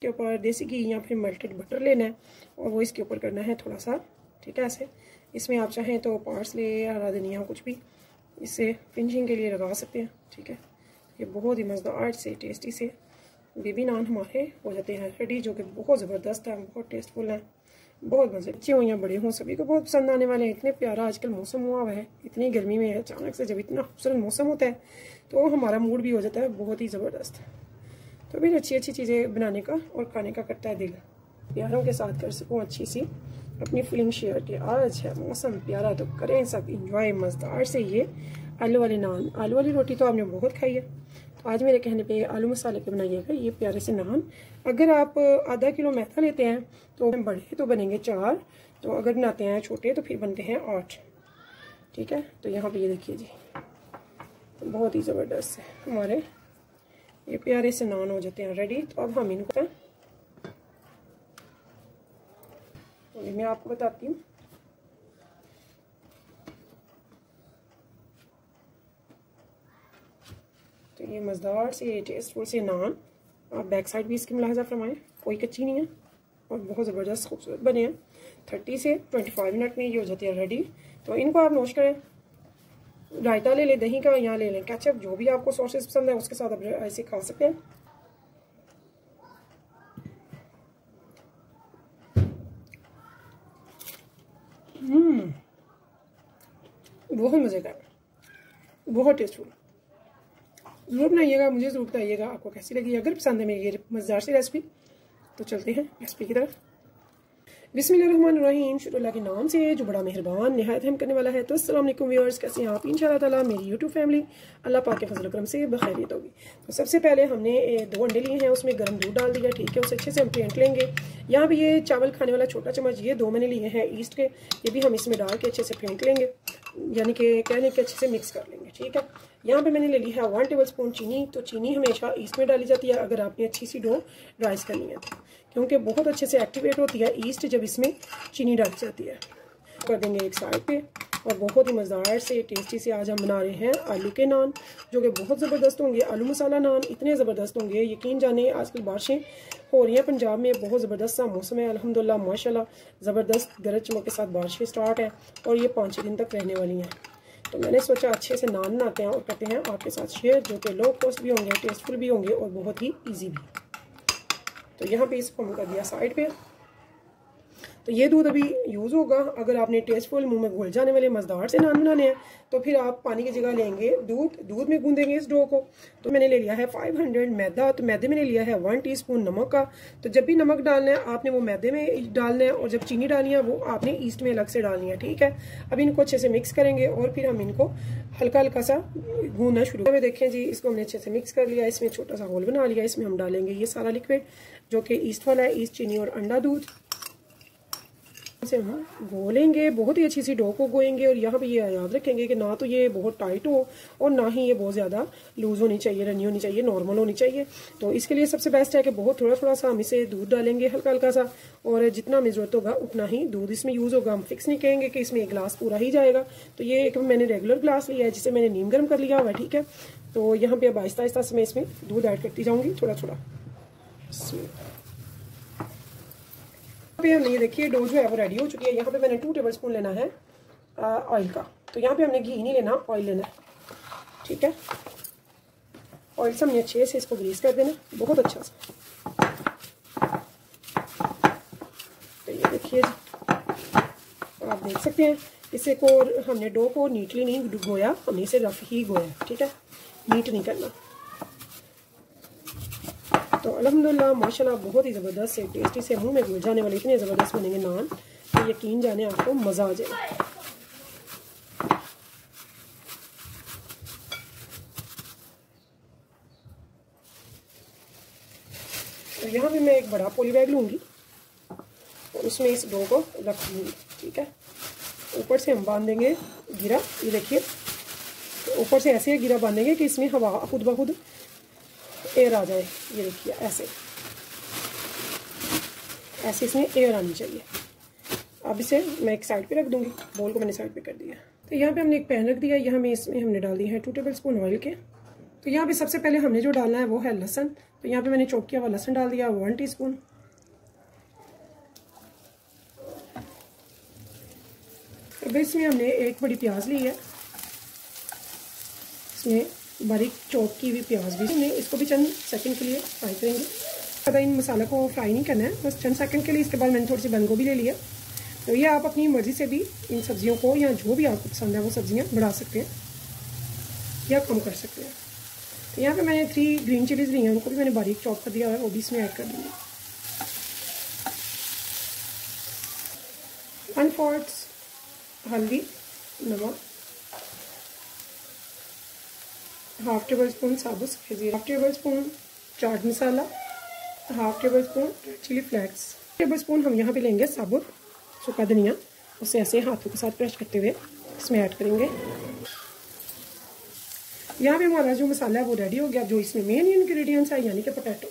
इसके ऊपर देसी घी या फिर मेल्टेड बटर लेना है और वो इसके ऊपर करना है थोड़ा सा, ठीक है। ऐसे इसमें आप चाहें तो पार्सले या हरा धनिया कुछ भी इससे फिनिशिंग के लिए लगा सकते हैं, ठीक है। ये बहुत ही मज़ेदार से टेस्टी से बेबी नान हमारे हो जाते हैं रेडी, जो कि बहुत ज़बरदस्त है, बहुत टेस्टफुल है, बहुत मज़े। बच्चे हों या बड़े हों सभी को बहुत पसंद आने वाले हैं। इतने प्यारा आजकल मौसम हुआ हुआ है, इतनी गर्मी में अचानक से जब इतना खूबसूरत मौसम होता है तो हमारा मूड भी हो जाता है बहुत ही ज़बरदस्त। तो फिर अच्छी अच्छी चीज़ें बनाने का और खाने का करता है दिल, प्यारों के साथ कर सकूँ अच्छी सी अपनी फीलिंग शेयर की। आज है मौसम प्यारा तो करें सब इंजॉय मज़ेदार से। ये आलू वाले नान, आलू वाली रोटी तो आपने बहुत खाई है, तो आज मेरे कहने पे आलू मसाले के बनाइएगा ये प्यारे से नान। अगर आप आधा किलो मैदा लेते हैं तो बड़े तो बनेंगे 4, तो अगर बनाते हैं छोटे तो फिर बनते हैं 8, ठीक है। तो यहाँ पे ये देखिए जी, तो बहुत ही ज़बरदस्त है हमारे ये प्यारे से नान हो जाते हैं रेडी। तो अब हम इनको तो मैं आपको बताती हूँ। तो ये मज़ेदार से टेस्टफुल से नान, आप बैक साइड भी इसकी मुलाहजा फरमाएं, कोई कच्ची नहीं है और बहुत ज़बरदस्त खूबसूरत बने हैं। 30 से 25 मिनट में ये हो जाती है रेडी। तो इनको आप नोश करें, रायता ले लें दही का या ले लें केचप, जो भी आपको सॉसेस पसंद है उसके साथ आप ऐसे खा सकते हैं। बहुत मज़े का, बहुत टेस्टफुल, ज़रूर बनाइएगा, मुझे ज़रूर बताइएगा आपको कैसी लगी। अगर पसंद है मेरी ये मज़ेदार सी रेसिपी तो चलते हैं रेसिपी की तरफ। बिस्मिल्लाहिर्रहमानिर्रहीम, शुरू अल्लाह के नाम से जो बड़ा मेहरबान निहायत रहम करने वाला है। तो अस्सलाम वालेकुम व्यूअर्स, कैसे हैं आप? इंशाअल्लाह ताला मेरी यूट्यूब फैमिली अल्लाह पाक के फजल करम से बखैरियत होगी। तो सबसे पहले हमने 2 अंडे लिए हैं, उसमें गर्म दूध डाल दिया, ठीक है। उसे अच्छे से हम फेंट लेंगे। यहाँ पे ये चावल खाने वाला छोटा चम्मच, ये 2 मैंने लिए हैं ईस्ट के, ये भी हम इसमें डाल के अच्छे से फेंट लेंगे, यानी कि कहने के अच्छे से मिक्स कर लेंगे, ठीक है। यहाँ पे मैंने ले ली है 1 टेबल स्पून चीनी। तो चीनी हमेशा ईस्ट में डाली जाती है अगर आपने अच्छी सी डो राइस करनी है, क्योंकि बहुत अच्छे से एक्टिवेट होती है ईस्ट जब इसमें चीनी डाली जाती है। कर देंगे एक साइड पे। और बहुत ही मज़ेदार से टेस्टी से आज हम बना रहे हैं आलू के नान, जो कि बहुत ज़बरदस्त होंगे। आलू मसाला नान इतने ज़बरदस्त होंगे, यकीन जाने आजकल बारिशें हो रही हैं पंजाब में, बहुत ज़बरदस्त सा मौसम है अल्हम्दुलिल्लाह माशाल्लाह, ज़बरदस्त गरज चमक के साथ बारिशें स्टार्ट है और ये 5-6 दिन तक रहने वाली हैं। तो मैंने सोचा अच्छे से नान बनाते हैं और करते हैं आपके साथ शेयर, जो कि लो कॉस्ट भी होंगे, टेस्टफुल भी होंगे और बहुत ही ईजी भी। तो यहाँ पे इसको हम कर दिया साइड पे। तो ये दूध अभी यूज़ होगा। अगर आपने टेस्टफुल मुंह में घुल जाने वाले मज़ेदार से नान बनाने हैं तो फिर आप पानी की जगह लेंगे दूध में गूंदेंगे इस डो को। तो मैंने ले लिया है 500 मैदा। तो मैदे मैंने लिया है 1 टीस्पून नमक का। तो जब भी नमक डालना है आपने वो मैदे में डालना है, और जब चीनी डालनी है वो आपने ईस्ट में अलग से डालनी है, ठीक है। अब इनको अच्छे से मिक्स करेंगे और फिर हम इनको हल्का हल्का सा गूंदना शुरू में। देखें जी, इसको हमने अच्छे से मिक्स कर लिया, इसमें छोटा सा होल बना लिया, इसमें हम डालेंगे ये सारा लिक्विड जो कि ईस्ट वाला है, ईस्ट चीनी और अंडा दूध से हम घोलेंगे, बहुत ही अच्छी सी डो को गोएंगे। और यहाँ पे ये याद रखेंगे कि ना तो ये बहुत टाइट हो और ना ही ये बहुत ज़्यादा लूज़ होनी चाहिए, रनी होनी चाहिए, नॉर्मल होनी चाहिए। तो इसके लिए सबसे बेस्ट है कि बहुत थोड़ा थोड़ा सा हम इसे दूध डालेंगे, हल्का हल्का सा, और जितना हमें ज़रूरत होगा उतना ही दूध इसमें यूज़ होगा। हम फिक्स नहीं कहेंगे कि इसमें 1 गिलास पूरा ही जाएगा। तो ये एक मैंने रेगुलर गिलास लिया है जिसे मैंने नीम गर्म कर लिया हुआ है, ठीक है। तो यहाँ पर अब आहिस्ता आहिस्ता से मैं इसमें दूध ऐड करती जाऊँगी थोड़ा थोड़ा। पे हमने ये देखिए डो जो है वो रेडी हो चुकी है। यहाँ पे मैंने 2 टेबल स्पून लेना है ऑयल का। तो यहाँ पे हमने घी नहीं लेना, ऑयल लेना है, ठीक है। ऑयल से हमने अच्छे से इसको ग्रीस कर देना बहुत अच्छा सा। तो ये देखिए आप देख सकते हैं, इसे को हमने डो को नीटली नहीं गोया, हमने इसे रफ ही गोया, ठीक है, नीट नहीं करना। तो अल्हम्दुलिल्लाह माशाल्लाह बहुत ही ज़बरदस्त से टेस्टी से मुंह में घुल जाने वाले इतने ज़बरदस्त बनेंगे नान तो यकीन जाने आपको मज़ा आ जाएगा। तो यहाँ भी मैं एक बड़ा पॉली बैग लूँगी और उसमें इस डो को रख दूँगी, ठीक है। ऊपर से हम बांधेंगे गिरा, ये देखिए, तो ऊपर से ऐसे गिरा बांधेंगे कि इसमें हवा खुद ब खुद एयर आ जाए। ये देखिए ऐसे ऐसे इसमें एयर आनी चाहिए। अब इसे मैं एक साइड पे रख दूंगी, बोल को मैंने साइड पे कर दिया। तो यहाँ पे हमने एक पैन रख दिया, यहाँ में इसमें हमने डाल दिया है 2 टेबल स्पून ऑयल के। तो यहाँ पे सबसे पहले हमने जो डालना है वो है लहसुन। तो यहाँ पे मैंने चॉप किया हुआ लहसुन डाल दिया 1 टीस्पून। तो इसमें हमने एक बड़ी प्याज ली है, इसमें बारीक चॉप की हुई प्याज भी हमने इसको भी चंद सेकंड के लिए फ्राई करेंगे। ज़्यादा इन मसाला को फ्राई नहीं करना है, बस चंद सेकंड के लिए। इसके बाद मैंने थोड़ी सी बंद गोभी ले लिया। तो ये आप अपनी मर्ज़ी से भी इन सब्जियों को या जो भी आपको पसंद है वो सब्जियाँ बढ़ा सकते हैं या कम कर सकते हैं। तो यहाँ पे मैंने 3 ग्रीन चिलीज़ ली हैं, उनको भी मैंने बारीक चॉप कर दिया है, वो भी इसमें ऐड कर दूँगी। 1/4 हल्दी, नमक, 1/2 टेबलस्पून साबुत सफ़ेद जीरा, 1/2 tablespoon chaat masala, 1/2 tablespoon chilli flakes, 1 tablespoon हम यहाँ पे लेंगे साबुत सूखा धनिया, उसे ऐसे हाथों के साथ क्रश करते हुए इसमें ऐड करेंगे। यहाँ पे हमारा जो मसाला है वो रेडी हो गया। जो इसमें मेन इंग्रेडिएंट्स है यानी कि पोटैटो।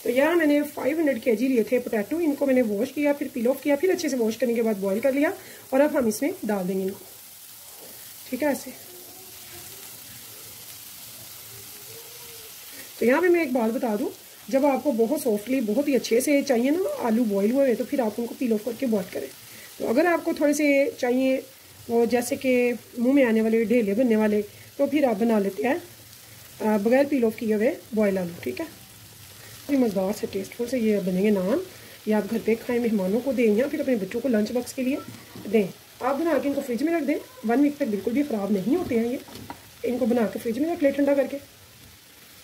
तो यहाँ मैंने 500 kg लिए थे पोटैटो, इनको मैंने वॉश किया, फिर पील ऑफ किया, फिर अच्छे से वॉश करने के बाद बॉईल कर लिया और अब हम इसमें डाल देंगे इनको, ठीक है ऐसे। तो यहाँ पे मैं एक बात बता दूँ, जब आपको बहुत सॉफ्टली बहुत ही अच्छे से चाहिए ना आलू बॉईल हुए, तो फिर आप उनको पील ऑफ करके बॉईल करें। तो अगर आपको थोड़े से चाहिए वो जैसे कि मुंह में आने वाले ढेले बनने वाले, तो फिर आप बना लेते हैं बगैर पील ऑफ किए हुए बॉयल आलू, ठीक है। मज़ेदार से टेस्टफुल से ये बनेंगे नान। ये आप घर पे खाएं, मेहमानों को दें या फिर अपने बच्चों को लंच बॉक्स के लिए दें। आप बना के इनको फ्रिज में रख दें, 1 वीक तक बिल्कुल भी ख़राब नहीं होते हैं ये। इनको बना के फ्रिज में रख लें ठंडा करके,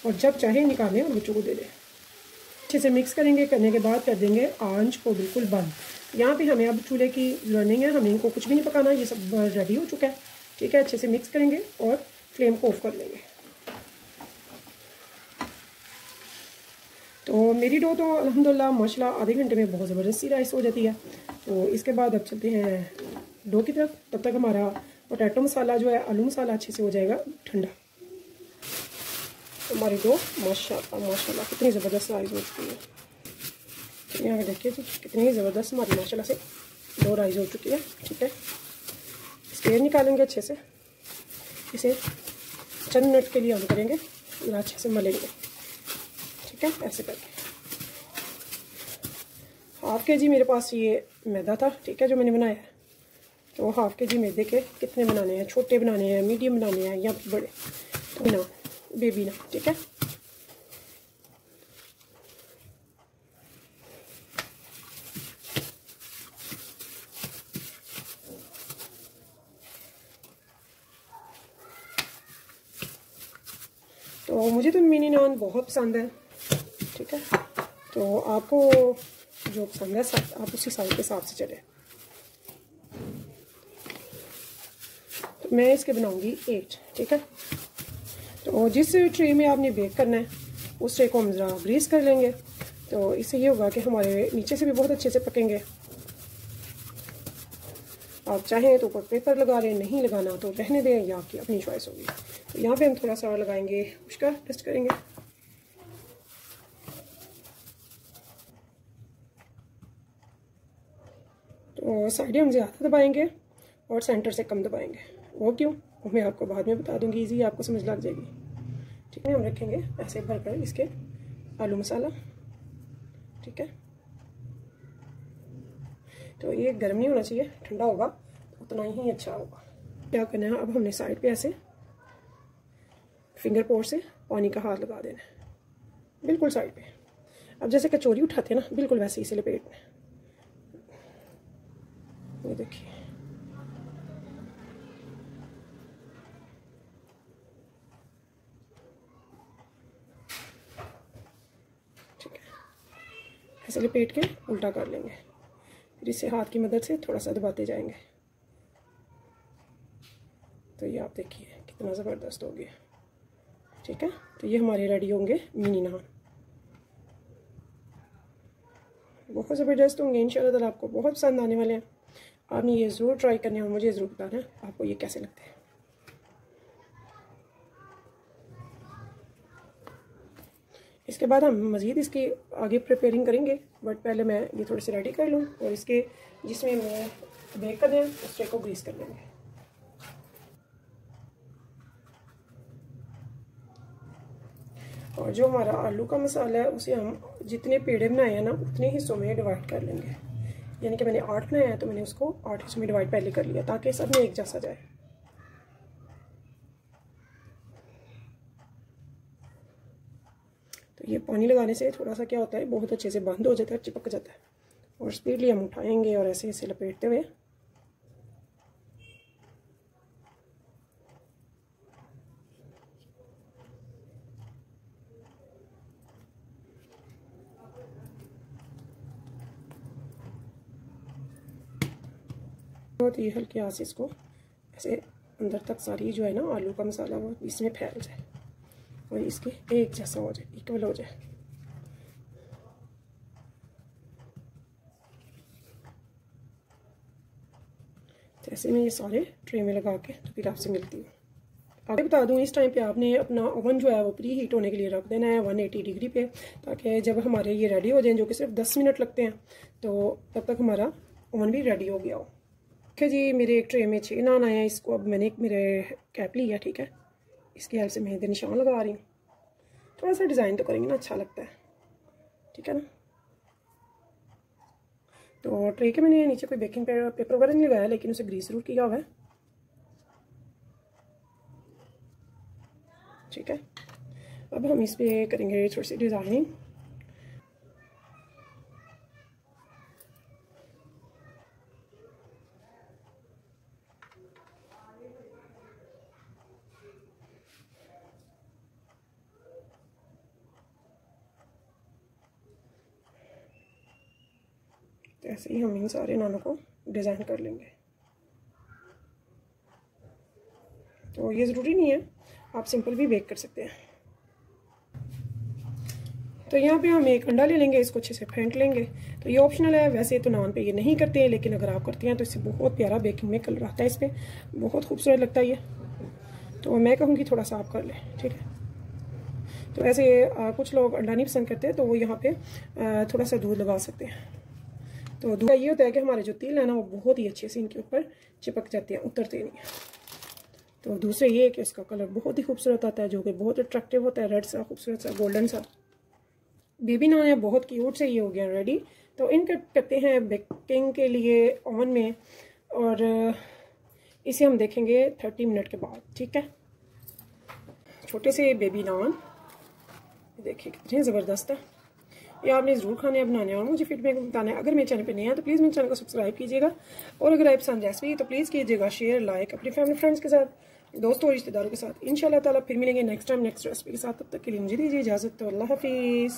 और जब चाहे निकालें और बच्चों को दे दें। अच्छे से मिक्स करेंगे, करने के बाद कर देंगे आंच को बिल्कुल बंद। यहाँ पे हमें अब चूल्हे की लर्निंग है, हमें इनको कुछ भी नहीं पकाना, ये सब रेडी हो चुका है, ठीक है। अच्छे से मिक्स करेंगे और फ्लेम को ऑफ कर लेंगे। तो मेरी डो तो अल्हम्दुलिल्लाह माशाल्लाह आधे घंटे में बहुत ज़बरदस्ती राइस हो जाती है। तो इसके बाद अब चलते हैं डो की तरफ। तब तक हमारा पोटैटो मसाला जो है, आलू मसाला अच्छे से हो जाएगा ठंडा। तो हमारी डो माशाल्लाह कितनी ज़बरदस्त राइस हो चुकी है। तो यहाँ पे देखिए जी कितनी ज़बरदस्त हमारी माशाल्लाह से डो राइस हो चुकी है, ठीक है। स्टेयर निकालेंगे अच्छे से, इसे चंद मिनट के लिए हम करेंगे, अच्छे से मलेंगे, ठीक है ऐसे करके। 1/2 kg मेरे पास ये मैदा था, ठीक है, जो मैंने बनाया है। तो 1/2 kg मैदे के कितने बनाने हैं, छोटे बनाने हैं, मीडियम बनाने हैं या बड़े, तो ना बेबी ना, ठीक है। तो मुझे तो मिनी नान बहुत पसंद है, ठीक है। तो आपको जो पसंद है आप उसी साइज के हिसाब से चले। तो मैं इसके बनाऊंगी 8, ठीक है। तो जिस ट्रे में आपने बेक करना है उस ट्रे को हम ज़रा ग्रीस कर लेंगे। तो इससे ये होगा कि हमारे नीचे से भी बहुत अच्छे से पकेंगे। आप चाहें तो ऊपर पेपर लगा लें, नहीं लगाना तो रहने दें, या आपकी अपनी चॉइस होगी। तो यहाँ पे हम थोड़ा सा और लगाएंगे, उसका टेस्ट करेंगे। तो साइडें हम ज़्यादा दबाएंगे और सेंटर से कम दबाएंगे। वो क्यों, वो मैं आपको बाद में बता दूंगी, इजी आपको समझ लग जाएगी, ठीक है। हम रखेंगे ऐसे भरकर इसके आलू मसाला, ठीक है। तो ये गर्म नहीं होना चाहिए, ठंडा होगा तो उतना ही अच्छा होगा। क्या करना है, अब हमने साइड पे ऐसे फिंगर पोर से पानी का हाथ लगा देना है, बिल्कुल साइड पे। अब जैसे कचौरी उठाते हैं ना, बिल्कुल वैसे इसे लपेटना है। ये देखिए, ठीक है, ऐसे लपेट के उल्टा कर लेंगे, फिर इसे हाथ की मदद से थोड़ा सा दबाते जाएंगे। तो ये आप देखिए कितना ज़बरदस्त हो गया, ठीक है। तो ये हमारे रेडी होंगे मिनी नान, बहुत ज़बरदस्त होंगे इंशाल्लाह ताला, आपको बहुत पसंद आने वाले हैं। आपने ये ज़रूर ट्राई करने और मुझे ज़रूर बताना है आपको ये कैसे लगते हैं। इसके बाद हम मज़ीद इसकी आगे प्रिपेयरिंग करेंगे, बट पहले मैं ये थोड़े से रेडी कर लूँ और इसके जिसमें मैं बेक कर दें उस ट्रे को ग्रीस कर लेंगे। और जो हमारा आलू का मसाला है उसे हम जितने पेड़े बनाए हैं ना उतने हिस्सों में डिवाइड कर लेंगे। यानी कि मैंने 8 बनाया है तो मैंने उसको 8 हिस्सों में डिवाइड पहले कर लिया ताकि सब में एक जैसा जाए। तो ये पानी लगाने से थोड़ा सा क्या होता है, बहुत अच्छे से बंद हो जाता है, चिपक जाता है। और स्पीडली हम उठाएंगे और ऐसे ऐसे लपेटते हुए बहुत ही हल्के हाथ से इसको ऐसे अंदर तक सारी जो है ना आलू का मसाला वो इसमें फैल जाए और इसके एक जैसा हो जाए, इक्वल हो जाए। जैसे मैं ये सारे ट्रे में लगा के तो फिर आपसे मिलती हूँ। आगे बता दूँ, इस टाइम पे आपने अपना ओवन जो है वो प्री हीट होने के लिए रख देना है 180 डिग्री पे, ताकि जब हमारे ये रेडी हो जाएं, जो कि सिर्फ 10 मिनट लगते हैं, तो तब तक हमारा ओवन भी रेडी हो गया हो। ठीक है जी, मेरे एक ट्रे में 6 नान आए हैं। इसको अब मैंने मेरे कैप लिया, ठीक है, इसकी हेल्प से मैं इधर निशान लगा रही हूँ। थोड़ा सा डिज़ाइन तो करेंगे ना, अच्छा लगता है, ठीक है ना। तो ट्रे के मैंने नीचे कोई बेकिंग पेपर वगैरह नहीं लगाया, लेकिन उसे ग्रीस जरूर किया हुआ है, ठीक है। अब हम इस पे करेंगे थोड़ी सी डिज़ाइनिंग। तो ऐसे ही हम इन सारे नानों को डिज़ाइन कर लेंगे। तो ये ज़रूरी नहीं है, आप सिंपल भी बेक कर सकते हैं। तो यहाँ पे हम एक अंडा ले लेंगे, इसको अच्छे से फेंट लेंगे। तो ये ऑप्शनल है, वैसे तो नान पे ये नहीं करते हैं, लेकिन अगर आप करते हैं तो इससे बहुत प्यारा बेकिंग में कलर आता है, इस पर बहुत खूबसूरत लगता है ये। तो मैं कहूँगी थोड़ा सा आप कर लें, ठीक है। तो ऐसे कुछ लोग अंडा नहीं पसंद करते, तो वो यहाँ पे थोड़ा सा दूध लगा सकते हैं। तो दूध ये होता है कि हमारे जो तिल है ना वो बहुत ही अच्छे से इनके ऊपर चिपक जाते हैं, उतरते नहीं हैं। तो दूसरे ये है कि इसका कलर बहुत ही खूबसूरत आता है, जो कि बहुत अट्रैक्टिव होता है, रेड सा खूबसूरत सा गोल्डन सा। बेबी नान है, बहुत क्यूट से ये हो गया रेडी। तो इनका करते हैं बेकिंग के लिए ओवन में, और इसे हम देखेंगे 30 मिनट के बाद, ठीक है। छोटे से बेबी नान देखिए कितने ज़बरदस्त है, ये आपने ज़रूर खाने हैं, बनाने और मुझे फीडबैक बताना है। अगर मेरे चैनल पे नए हैं तो प्लीज़ मेरे चैनल को सब्सक्राइब कीजिएगा, और अगर आप पसंद रेसिपी तो प्लीज़ कीजिएगा शेयर, लाइक अपने फैमिली फ्रेंड्स के साथ, दोस्तों और रिश्तेदारों के साथ। इंशाल्लाह ताला फिर मिलेंगे नेक्स्ट टाइम नेक्स्ट रेसिपी के साथ। तब तक के लिए मुझे दीजिए इजाज़त। तो अल्लाह हाफिज़।